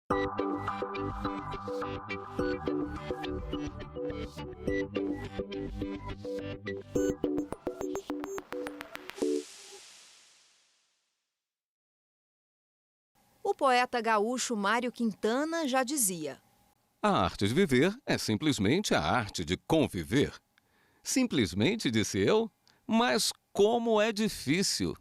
O poeta gaúcho Mário Quintana já dizia: A arte de viver é simplesmente a arte de conviver. Simplesmente, disse eu, mas como é difícil.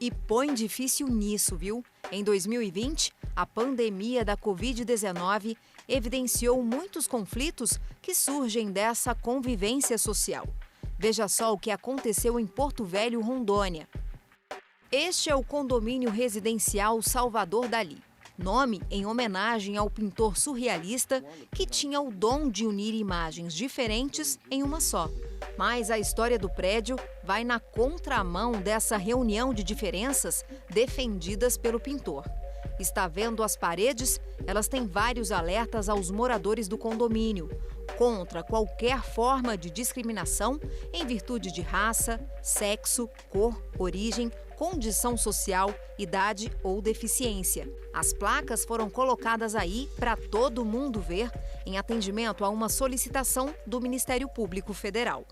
E põe difícil nisso, viu? Em 2020, a pandemia da Covid-19 evidenciou muitos conflitos que surgem dessa convivência social. Veja só o que aconteceu em Porto Velho, Rondônia. Este é o condomínio residencial Salvador Dalí, nome em homenagem ao pintor surrealista que tinha o dom de unir imagens diferentes em uma só. Mas a história do prédio vai na contramão dessa reunião de diferenças defendidas pelo pintor. Está vendo as paredes? Elas têm vários alertas aos moradores do condomínio contra qualquer forma de discriminação em virtude de raça, sexo, cor, origem, condição social, idade ou deficiência. As placas foram colocadas aí para todo mundo ver, em atendimento a uma solicitação do Ministério Público Federal.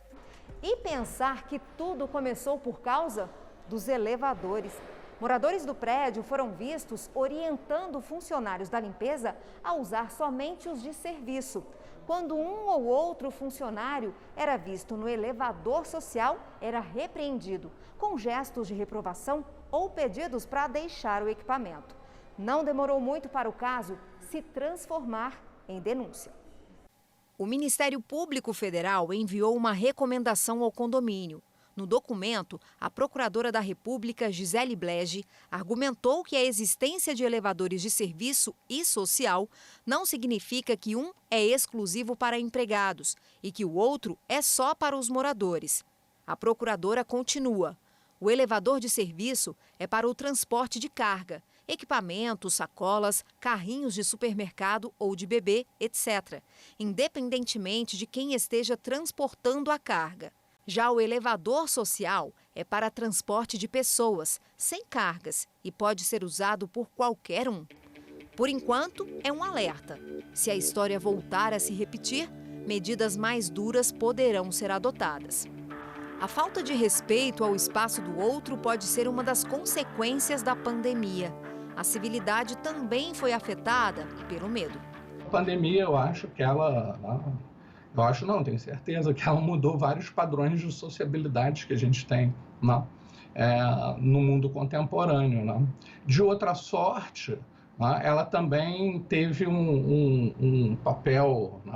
E pensar que tudo começou por causa dos elevadores. Moradores do prédio foram vistos orientando funcionários da limpeza a usar somente os de serviço. Quando um ou outro funcionário era visto no elevador social, era repreendido, com gestos de reprovação ou pedidos para deixar o equipamento. Não demorou muito para o caso se transformar em denúncia. O Ministério Público Federal enviou uma recomendação ao condomínio. No documento, a Procuradora da República, Gisele Blege, argumentou que a existência de elevadores de serviço e social não significa que um é exclusivo para empregados e que o outro é só para os moradores. A Procuradora continua: o elevador de serviço é para o transporte de carga, equipamentos, sacolas, carrinhos de supermercado ou de bebê, etc., independentemente de quem esteja transportando a carga. Já o elevador social é para transporte de pessoas, sem cargas, e pode ser usado por qualquer um. Por enquanto, é um alerta. Se a história voltar a se repetir, medidas mais duras poderão ser adotadas. A falta de respeito ao espaço do outro pode ser uma das consequências da pandemia. A civilidade também foi afetada pelo medo. A pandemia, eu acho que tenho certeza que ela mudou vários padrões de sociabilidade que a gente tem, né? No mundo contemporâneo, né? De outra sorte, né, ela também teve um papel, né,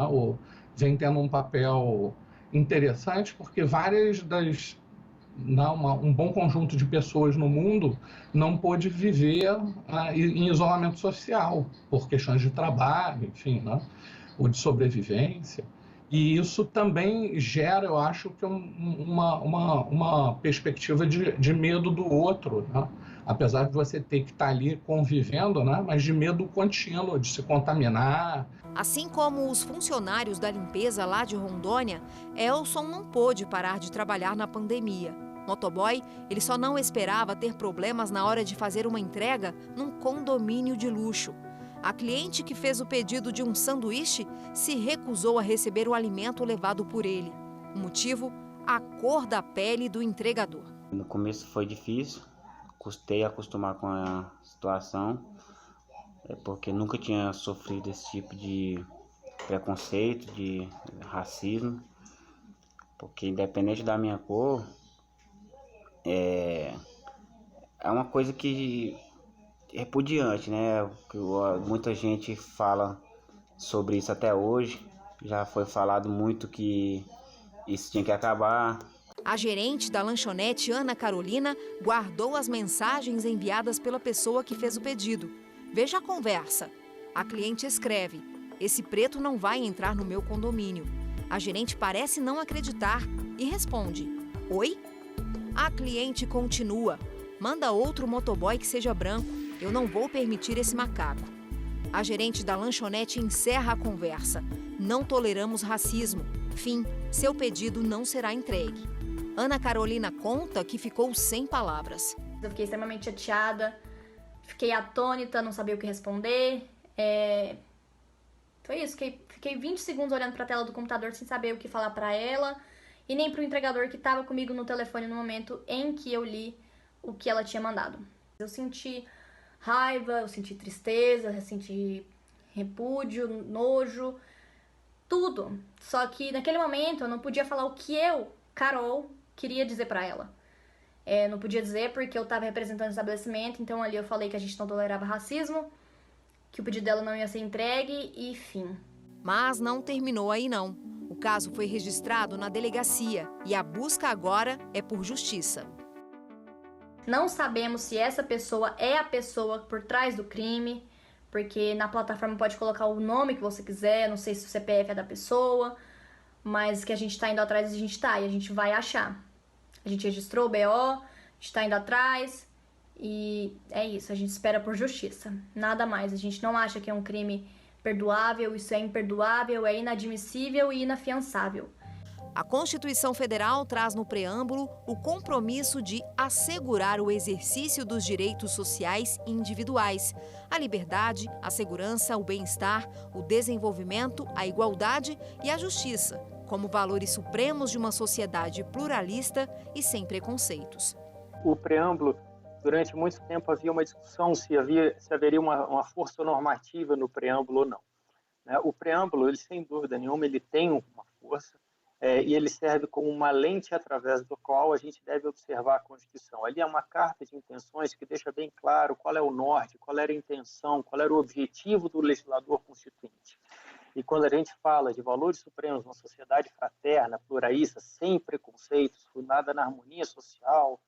vem tendo um papel interessante, porque um bom conjunto de pessoas no mundo não pôde viver em isolamento social, por questões de trabalho, enfim, né, ou de sobrevivência. E isso também gera, eu acho, que uma perspectiva de medo do outro, né? Apesar de você ter que estar ali convivendo, né? Mas de medo contínuo, de se contaminar. Assim como os funcionários da limpeza lá de Rondônia, Elson não pôde parar de trabalhar na pandemia. Motoboy, ele só não esperava ter problemas na hora de fazer uma entrega num condomínio de luxo. A cliente que fez o pedido de um sanduíche se recusou a receber o alimento levado por ele. O motivo? A cor da pele do entregador. No começo foi difícil, custei a acostumar com a situação, porque nunca tinha sofrido esse tipo de preconceito, de racismo, porque independente da minha cor, é uma coisa que repudiante, né? Muita gente fala sobre isso até hoje. Já foi falado muito que isso tinha que acabar. A gerente da lanchonete, Ana Carolina, guardou as mensagens enviadas pela pessoa que fez o pedido. Veja a conversa. A cliente escreve: "Esse preto não vai entrar no meu condomínio." A gerente parece não acreditar e responde: "Oi?" A cliente continua: "Manda outro motoboy que seja branco. Eu não vou permitir esse macaco." A gerente da lanchonete encerra a conversa: "Não toleramos racismo. Fim, seu pedido não será entregue." Ana Carolina conta que ficou sem palavras. Eu fiquei extremamente chateada, fiquei atônita, não sabia o que responder. Foi isso, fiquei 20 segundos olhando pra tela do computador sem saber o que falar pra ela e nem pro entregador que tava comigo no telefone no momento em que eu li o que ela tinha mandado. Eu senti raiva, eu senti tristeza, eu senti repúdio, nojo, tudo. Só que naquele momento eu não podia falar o que eu, Carol, queria dizer pra ela. Não podia dizer porque eu tava representando o estabelecimento, então ali eu falei que a gente não tolerava racismo, que o pedido dela não ia ser entregue e fim. Mas não terminou aí não. O caso foi registrado na delegacia e a busca agora é por justiça. Não sabemos se essa pessoa é a pessoa por trás do crime, porque na plataforma pode colocar o nome que você quiser, não sei se o CPF é da pessoa, mas que a gente tá indo atrás, a gente tá, e a gente vai achar. A gente registrou o BO, a gente tá indo atrás, e é isso, a gente espera por justiça, nada mais. A gente não acha que é um crime perdoável, isso é imperdoável, é inadmissível e inafiançável. A Constituição Federal traz no preâmbulo o compromisso de assegurar o exercício dos direitos sociais e individuais, a liberdade, a segurança, o bem-estar, o desenvolvimento, a igualdade e a justiça, como valores supremos de uma sociedade pluralista e sem preconceitos. O preâmbulo, durante muito tempo, havia uma discussão se haveria uma força normativa no preâmbulo ou não. O preâmbulo, ele, sem dúvida nenhuma, ele tem uma força, e ele serve como uma lente através do qual a gente deve observar a Constituição. Ali é uma carta de intenções que deixa bem claro qual é o norte, qual era a intenção, qual era o objetivo do legislador constituinte. E quando a gente fala de valores supremos, uma sociedade fraterna, pluralista, sem preconceitos, fundada na harmonia social,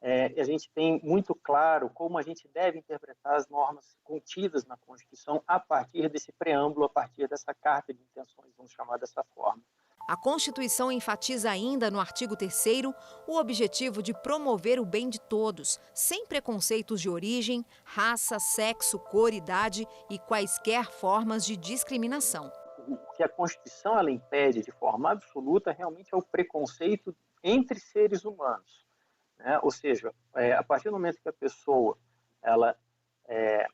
a gente tem muito claro como a gente deve interpretar as normas contidas na Constituição a partir desse preâmbulo, a partir dessa carta de intenções, vamos chamar dessa forma. A Constituição enfatiza ainda no artigo 3º o objetivo de promover o bem de todos, sem preconceitos de origem, raça, sexo, cor, idade e quaisquer formas de discriminação. O que a Constituição ela impede de forma absoluta realmente é o preconceito entre seres humanos. Ou seja, a partir do momento que a pessoa ela é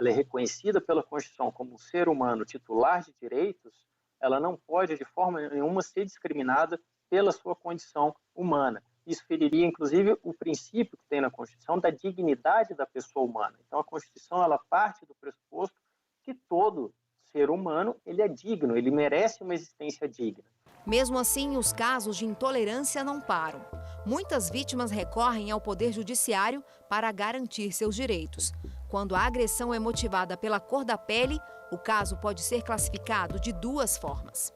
reconhecida pela Constituição como um ser humano titular de direitos, ela não pode de forma nenhuma ser discriminada pela sua condição humana. Isso feriria, inclusive, o princípio que tem na Constituição da dignidade da pessoa humana. Então, a Constituição ela parte do pressuposto que todo ser humano ele é digno, ele merece uma existência digna. Mesmo assim, os casos de intolerância não param. Muitas vítimas recorrem ao Poder Judiciário para garantir seus direitos. Quando a agressão é motivada pela cor da pele, o caso pode ser classificado de duas formas.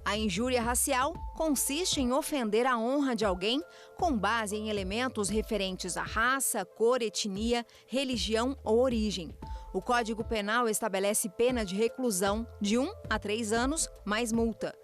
A injúria racial consiste em ofender a honra de alguém com base em elementos referentes à raça, cor, etnia, religião ou origem. O Código Penal estabelece pena de reclusão de 1 a 3 anos, mais multa.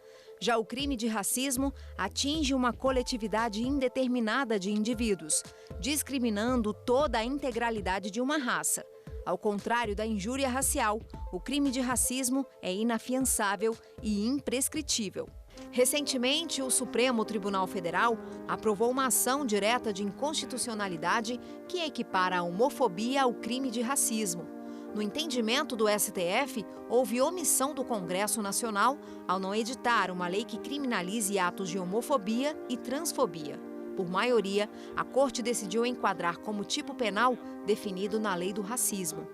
Já o crime de racismo atinge uma coletividade indeterminada de indivíduos, discriminando toda a integralidade de uma raça. Ao contrário da injúria racial, o crime de racismo é inafiançável e imprescritível. Recentemente, o Supremo Tribunal Federal aprovou uma ação direta de inconstitucionalidade que equipara a homofobia ao crime de racismo. No entendimento do STF, houve omissão do Congresso Nacional ao não editar uma lei que criminalize atos de homofobia e transfobia. Por maioria, a Corte decidiu enquadrar como tipo penal definido na Lei do Racismo.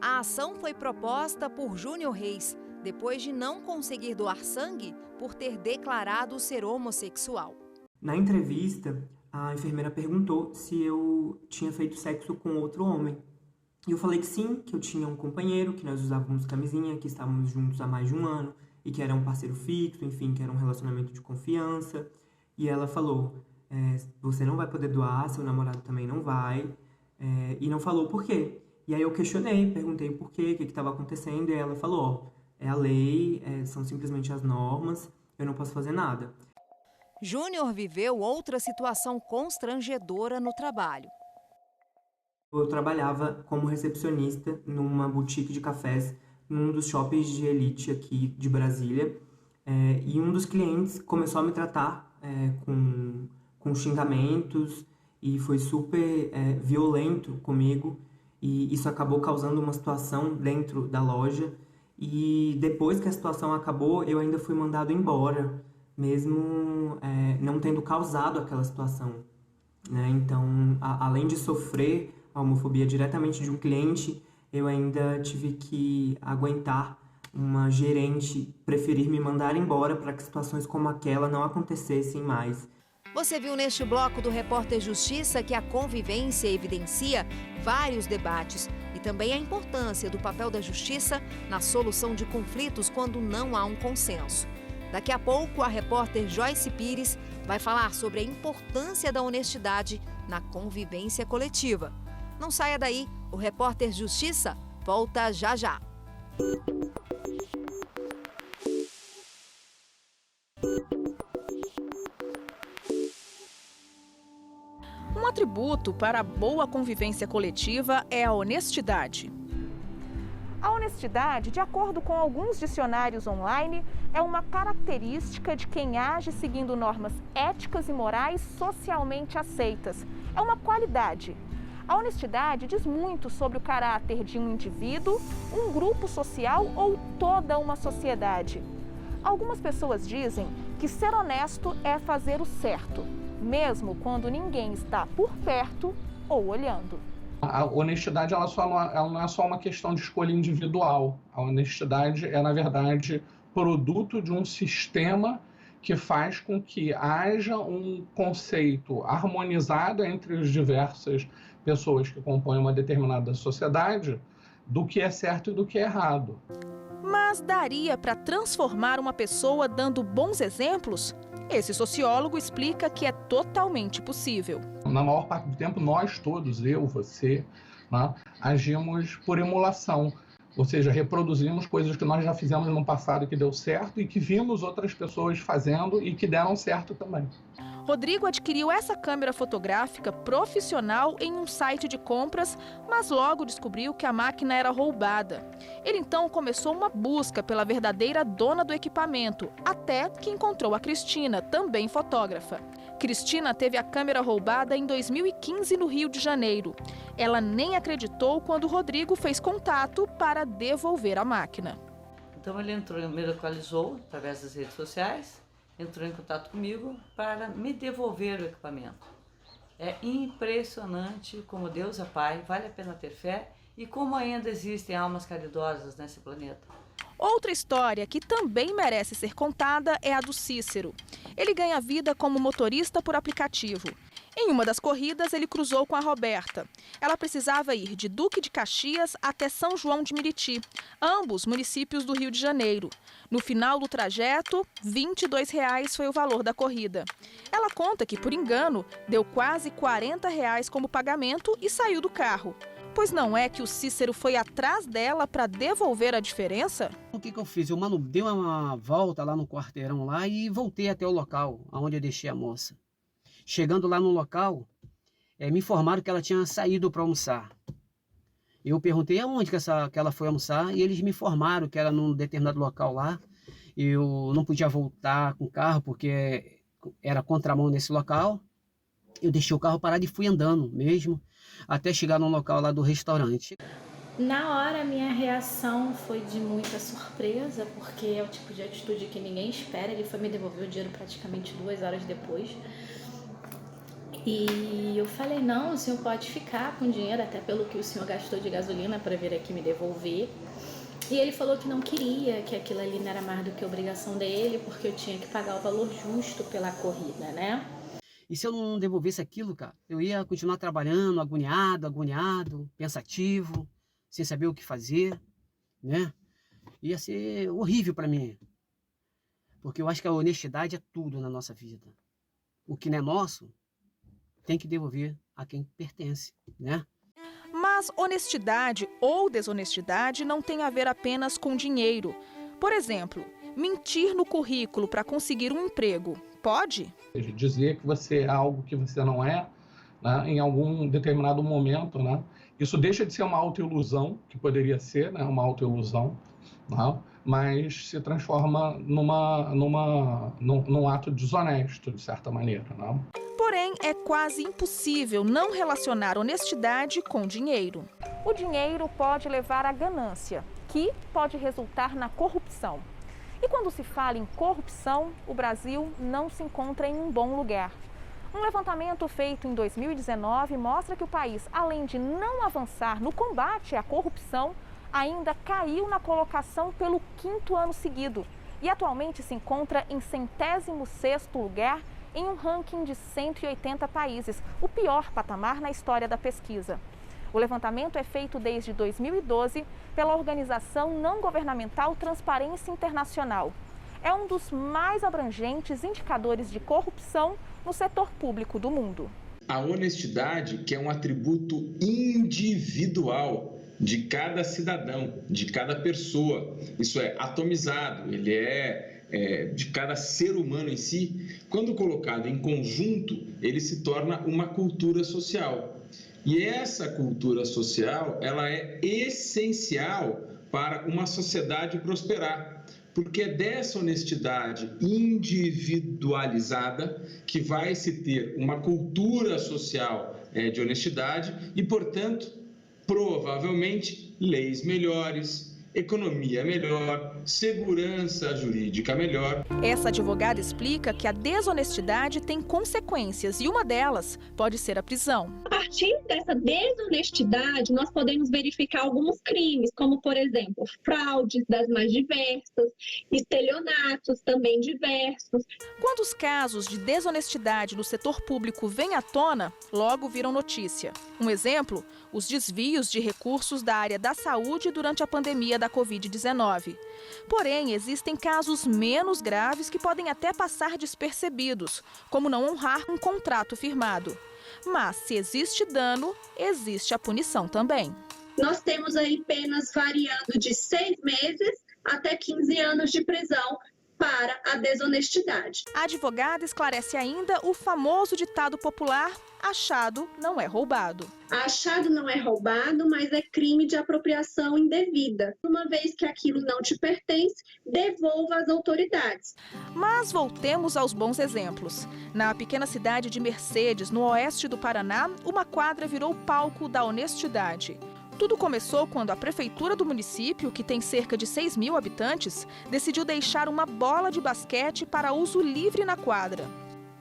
A ação foi proposta por Júnior Reis, depois de não conseguir doar sangue por ter declarado ser homossexual. Na entrevista, a enfermeira perguntou se eu tinha feito sexo com outro homem. E eu falei que sim, que eu tinha um companheiro, que nós usávamos camisinha, que estávamos juntos há mais de um ano e que era um parceiro fixo, enfim, que era um relacionamento de confiança. E ela falou, você não vai poder doar, seu namorado também não vai, e não falou por quê. E aí eu questionei, perguntei o porquê, o que estava acontecendo, e ela falou, é a lei, são simplesmente as normas, eu não posso fazer nada. Júnior viveu outra situação constrangedora no trabalho. Eu trabalhava como recepcionista numa boutique de cafés, num dos shoppings de elite aqui de Brasília, e um dos clientes começou a me tratar com xingamentos e foi super violento comigo. E isso acabou causando uma situação dentro da loja. E depois que a situação acabou, eu ainda fui mandado embora, mesmo não tendo causado aquela situação, né? Então, além de sofrer a homofobia diretamente de um cliente, eu ainda tive que aguentar uma gerente preferir me mandar embora para que situações como aquela não acontecessem mais. Você viu neste bloco do Repórter Justiça que a convivência evidencia vários debates e também a importância do papel da justiça na solução de conflitos quando não há um consenso. Daqui a pouco, a repórter Joyce Pires vai falar sobre a importância da honestidade na convivência coletiva. Não saia daí, o Repórter Justiça volta já já. Um atributo para a boa convivência coletiva é a honestidade. A honestidade, de acordo com alguns dicionários online, é uma característica de quem age seguindo normas éticas e morais socialmente aceitas. É uma qualidade. A honestidade diz muito sobre o caráter de um indivíduo, um grupo social ou toda uma sociedade. Algumas pessoas dizem que ser honesto é fazer o certo, mesmo quando ninguém está por perto ou olhando. A honestidade ela não é só uma questão de escolha individual. A honestidade é, na verdade, produto de um sistema que faz com que haja um conceito harmonizado entre as diversas pessoas que compõem uma determinada sociedade do que é certo e do que é errado. Mas daria para transformar uma pessoa dando bons exemplos? Esse sociólogo explica que é totalmente possível. Na maior parte do tempo, nós todos, eu, você, né, agimos por emulação. Ou seja, reproduzimos coisas que nós já fizemos no passado que deu certo e que vimos outras pessoas fazendo e que deram certo também. Rodrigo adquiriu essa câmera fotográfica profissional em um site de compras, mas logo descobriu que a máquina era roubada. Ele então começou uma busca pela verdadeira dona do equipamento, até que encontrou a Cristina, também fotógrafa. Cristina teve a câmera roubada em 2015 no Rio de Janeiro. Ela nem acreditou quando Rodrigo fez contato para devolver a máquina. Então ele me localizou através das redes sociais, entrou em contato comigo para me devolver o equipamento. É impressionante como Deus é Pai, vale a pena ter fé e como ainda existem almas caridosas nesse planeta. Outra história que também merece ser contada é a do Cícero. Ele ganha vida como motorista por aplicativo. Em uma das corridas, ele cruzou com a Roberta. Ela precisava ir de Duque de Caxias até São João de Meriti, ambos municípios do Rio de Janeiro. No final do trajeto, R$ 22 foi o valor da corrida. Ela conta que, por engano, deu quase R$ 40 como pagamento e saiu do carro. Pois não é que o Cícero foi atrás dela para devolver a diferença? O que eu fiz? Eu dei uma volta lá no quarteirão lá e voltei até o local onde eu deixei a moça. Chegando lá no local, me informaram que ela tinha saído para almoçar. Eu perguntei aonde que ela foi almoçar e eles me informaram que era num determinado local lá. Eu não podia voltar com o carro porque era contramão nesse local. Eu deixei o carro parado e fui andando mesmo, até chegar no local lá do restaurante. Na hora, minha reação foi de muita surpresa, porque é o tipo de atitude que ninguém espera. Ele foi me devolver o dinheiro praticamente 2 horas depois. E eu falei, não, o senhor pode ficar com o dinheiro, até pelo que o senhor gastou de gasolina para vir aqui me devolver. E ele falou que não queria, que aquilo ali não era mais do que obrigação dele, porque eu tinha que pagar o valor justo pela corrida, né? E se eu não devolvesse aquilo, cara, eu ia continuar trabalhando, agoniado, pensativo, sem saber o que fazer, né? Ia ser horrível para mim. Porque eu acho que a honestidade é tudo na nossa vida. O que não é nosso, tem que devolver a quem pertence, né? Mas honestidade ou desonestidade não tem a ver apenas com dinheiro. Por exemplo, mentir no currículo para conseguir um emprego. Pode? Dizer que você é algo que você não é, né, em algum determinado momento, né? Isso deixa de ser uma autoilusão, que poderia ser, né, uma autoilusão, né, mas se transforma num ato desonesto, de certa maneira, né? Por Porém, é quase impossível não relacionar honestidade com dinheiro. O dinheiro pode levar à ganância, que pode resultar na corrupção. E quando se fala em corrupção, o Brasil não se encontra em um bom lugar. Um levantamento feito em 2019 mostra que o país, além de não avançar no combate à corrupção, ainda caiu na colocação pelo 5º ano seguido e atualmente se encontra em 106º lugar em um ranking de 180 países, o pior patamar na história da pesquisa. O levantamento é feito desde 2012 pela organização não governamental Transparência Internacional. É um dos mais abrangentes indicadores de corrupção no setor público do mundo. A honestidade, que é um atributo individual de cada cidadão, de cada pessoa, isso é atomizado, ele é de cada ser humano em si, quando colocado em conjunto, ele se torna uma cultura social. E essa cultura social, ela é essencial para uma sociedade prosperar, porque é dessa honestidade individualizada que vai se ter uma cultura social de honestidade e, portanto, provavelmente, leis melhores, economia melhor, segurança jurídica melhor. Essa advogada explica que a desonestidade tem consequências e uma delas pode ser a prisão. A partir dessa desonestidade, nós podemos verificar alguns crimes, como, por exemplo, fraudes das mais diversas, estelionatos também diversos. Quando os casos de desonestidade no setor público vêm à tona, logo viram notícia. Um exemplo, os desvios de recursos da área da saúde durante a pandemia da Covid-19. Porém, existem casos menos graves que podem até passar despercebidos, como não honrar um contrato firmado. Mas, se existe dano, existe a punição também. Nós temos aí penas variando de 6 meses até 15 anos de prisão para a desonestidade. A advogada esclarece ainda o famoso ditado popular: achado não é roubado. Achado não é roubado, mas é crime de apropriação indevida. Uma vez que aquilo não te pertence, devolva às autoridades. Mas voltemos aos bons exemplos. Na pequena cidade de Mercedes, no oeste do Paraná, uma quadra virou palco da honestidade. Tudo começou quando a prefeitura do município, que tem cerca de 6.000 habitantes, decidiu deixar uma bola de basquete para uso livre na quadra.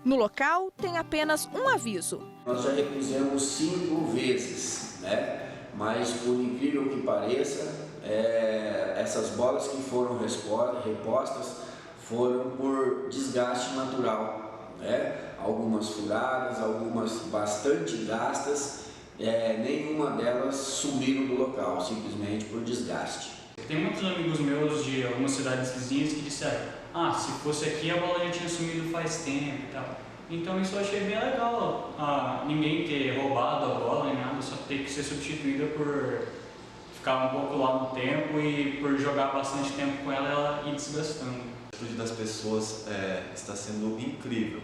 No local, tem apenas um aviso. Nós já recusamos 5 vezes, né? Mas, por incrível que pareça, essas bolas que foram repostas foram por desgaste natural, né? Algumas furadas, algumas bastante gastas. Nenhuma delas sumiram do local, simplesmente por desgaste. Tem muitos amigos meus de algumas cidades vizinhas que disseram: se fosse aqui a bola já tinha sumido faz tempo e tal. Então isso eu achei bem legal, ninguém ter roubado a bola nem nada, só ter que ser substituída por ficar um pouco lá no tempo e por jogar bastante tempo com ela ir desgastando. A atitude das pessoas está sendo incrível,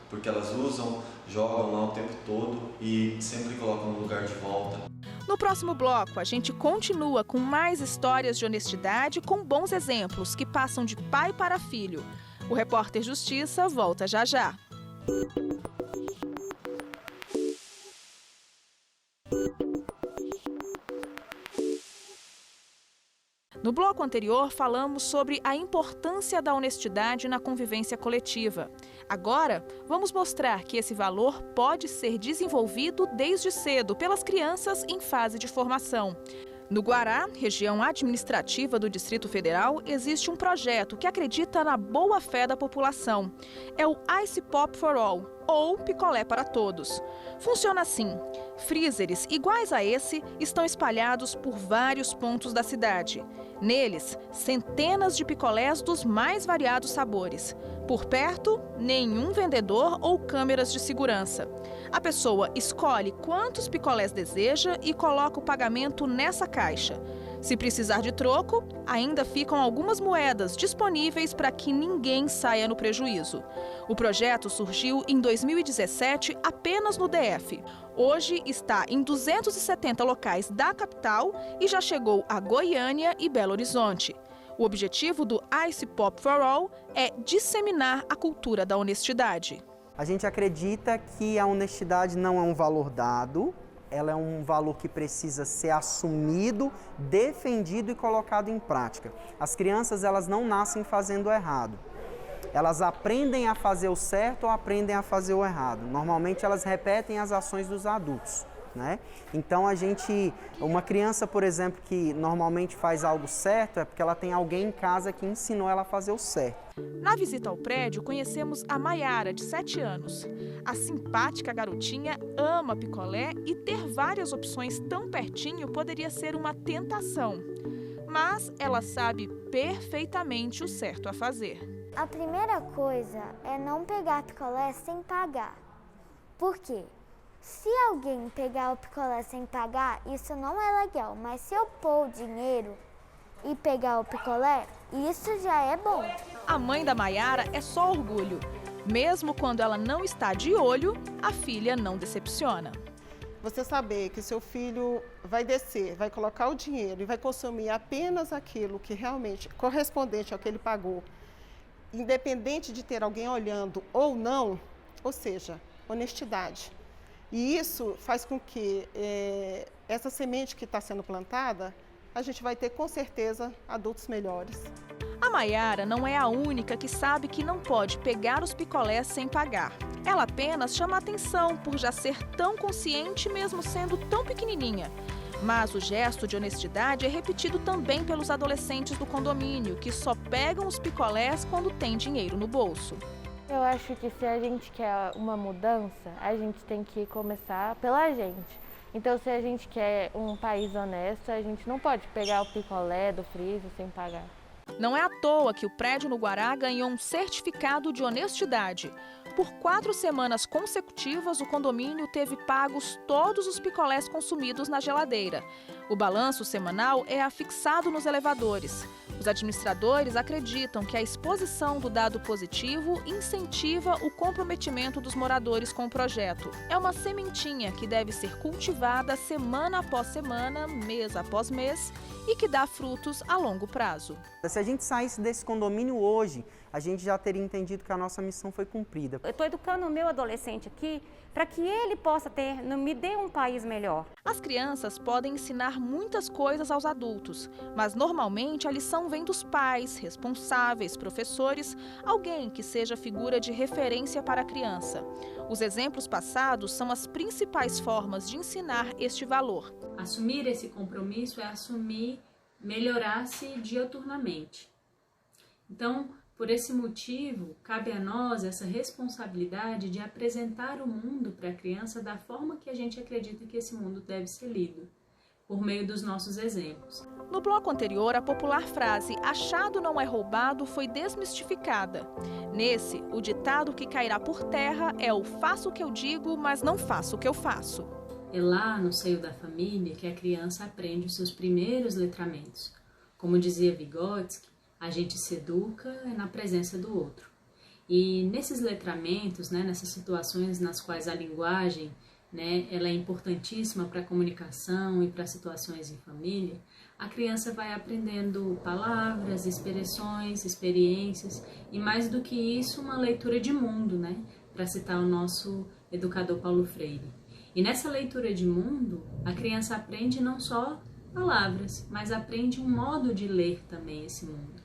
porque elas usam, jogam lá o tempo todo e sempre colocam no lugar de volta. No próximo bloco, a gente continua com mais histórias de honestidade com bons exemplos que passam de pai para filho. O Repórter Justiça volta já já. No bloco anterior, falamos sobre a importância da honestidade na convivência coletiva. Agora, vamos mostrar que esse valor pode ser desenvolvido desde cedo pelas crianças em fase de formação. No Guará, região administrativa do Distrito Federal, existe um projeto que acredita na boa-fé da população. É o Ice Pop for All, ou Picolé para Todos. Funciona assim: freezers iguais a esse estão espalhados por vários pontos da cidade. Neles, centenas de picolés dos mais variados sabores. Por perto, nenhum vendedor ou câmeras de segurança. A pessoa escolhe quantos picolés deseja e coloca o pagamento nessa caixa. Se precisar de troco, ainda ficam algumas moedas disponíveis para que ninguém saia no prejuízo. O projeto surgiu em 2017 apenas no DF. Hoje está em 270 locais da capital e já chegou a Goiânia e Belo Horizonte. O objetivo do Ice Pop for All é disseminar a cultura da honestidade. A gente acredita que a honestidade não é um valor dado, ela é um valor que precisa ser assumido, defendido e colocado em prática. As crianças, elas não nascem fazendo errado. Elas aprendem a fazer o certo ou aprendem a fazer o errado. Normalmente elas repetem as ações dos adultos, né? Então uma criança, por exemplo, que normalmente faz algo certo, é porque ela tem alguém em casa que ensinou ela a fazer o certo. Na visita ao prédio, conhecemos a Maiara, de 7 anos. A simpática garotinha ama picolé e ter várias opções tão pertinho poderia ser uma tentação. Mas ela sabe perfeitamente o certo a fazer. A primeira coisa é não pegar picolé sem pagar. Por quê? Se alguém pegar o picolé sem pagar, isso não é legal. Mas se eu pôr o dinheiro e pegar o picolé, isso já é bom. A mãe da Maiara é só orgulho. Mesmo quando ela não está de olho, a filha não decepciona. Você saber que seu filho vai descer, vai colocar o dinheiro e vai consumir apenas aquilo que realmente correspondente ao que ele pagou, independente de ter alguém olhando ou não, ou seja, honestidade. E isso faz com que essa semente que está sendo plantada, a gente vai ter com certeza adultos melhores. A Maiara não é a única que sabe que não pode pegar os picolés sem pagar. Ela apenas chama atenção por já ser tão consciente mesmo sendo tão pequenininha. Mas o gesto de honestidade é repetido também pelos adolescentes do condomínio, que só pegam os picolés quando tem dinheiro no bolso. Eu acho que se a gente quer uma mudança, a gente tem que começar pela gente. Então, se a gente quer um país honesto, a gente não pode pegar o picolé do freezer sem pagar. Não é à toa que o prédio no Guará ganhou um certificado de honestidade. Por 4 semanas consecutivas, o condomínio teve pagos todos os picolés consumidos na geladeira. O balanço semanal é afixado nos elevadores. Os administradores acreditam que a exposição do dado positivo incentiva o comprometimento dos moradores com o projeto. É uma sementinha que deve ser cultivada semana após semana, mês após mês e que dá frutos a longo prazo. Se a gente saísse desse condomínio hoje, a gente já teria entendido que a nossa missão foi cumprida. Eu estou educando o meu adolescente aqui para que ele possa me dê um país melhor. As crianças podem ensinar muitas coisas aos adultos, mas normalmente a lição vem dos pais, responsáveis, professores, alguém que seja figura de referência para a criança. Os exemplos passados são as principais formas de ensinar este valor. Assumir esse compromisso é assumir melhorar-se diuturnamente. Então, por esse motivo, cabe a nós essa responsabilidade de apresentar o mundo para a criança da forma que a gente acredita que esse mundo deve ser lido, por meio dos nossos exemplos. No bloco anterior, a popular frase "achado não é roubado" foi desmistificada. Nesse, o ditado que cairá por terra é o "faço o que eu digo, mas não faço o que eu faço". É lá no seio da família que a criança aprende os seus primeiros letramentos. Como dizia Vygotsky, a gente se educa na presença do outro. E nesses letramentos, nessas situações nas quais a linguagem ela é importantíssima para a comunicação e para situações em família, a criança vai aprendendo palavras, expressões, experiências e, mais do que isso, uma leitura de mundo, para citar o nosso educador Paulo Freire. E nessa leitura de mundo, a criança aprende não só palavras, mas aprende um modo de ler também esse mundo.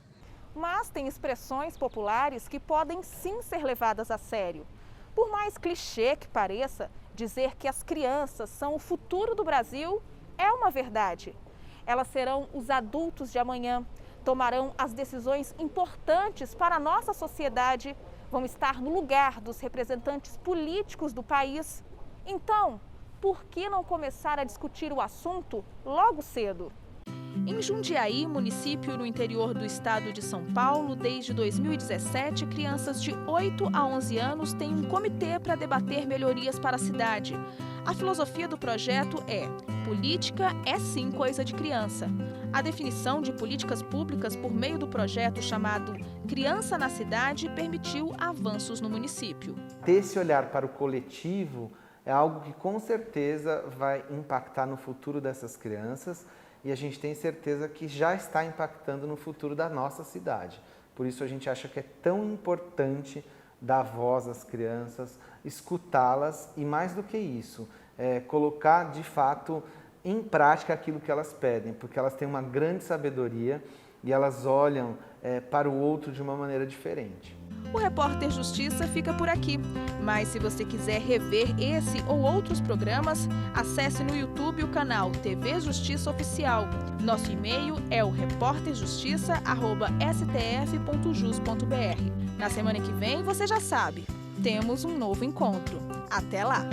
Mas tem expressões populares que podem sim ser levadas a sério. Por mais clichê que pareça, dizer que as crianças são o futuro do Brasil é uma verdade. Elas serão os adultos de amanhã, tomarão as decisões importantes para a nossa sociedade, vão estar no lugar dos representantes políticos do país. Então, por que não começar a discutir o assunto logo cedo? Em Jundiaí, município no interior do estado de São Paulo, desde 2017, crianças de 8 a 11 anos têm um comitê para debater melhorias para a cidade. A filosofia do projeto é: política é sim coisa de criança. A definição de políticas públicas por meio do projeto chamado Criança na Cidade permitiu avanços no município. Ter esse olhar para o coletivo é algo que com certeza vai impactar no futuro dessas crianças e a gente tem certeza que já está impactando no futuro da nossa cidade. Por isso a gente acha que é tão importante dar voz às crianças, escutá-las e, mais do que isso, colocar de fato em prática aquilo que elas pedem, porque elas têm uma grande sabedoria e elas olham para o outro de uma maneira diferente. O Repórter Justiça fica por aqui, mas se você quiser rever esse ou outros programas, acesse no YouTube o canal TV Justiça Oficial. Nosso e-mail é o reporterjustiça@stf.jus.br. Na semana que vem, você já sabe, temos um novo encontro. Até lá!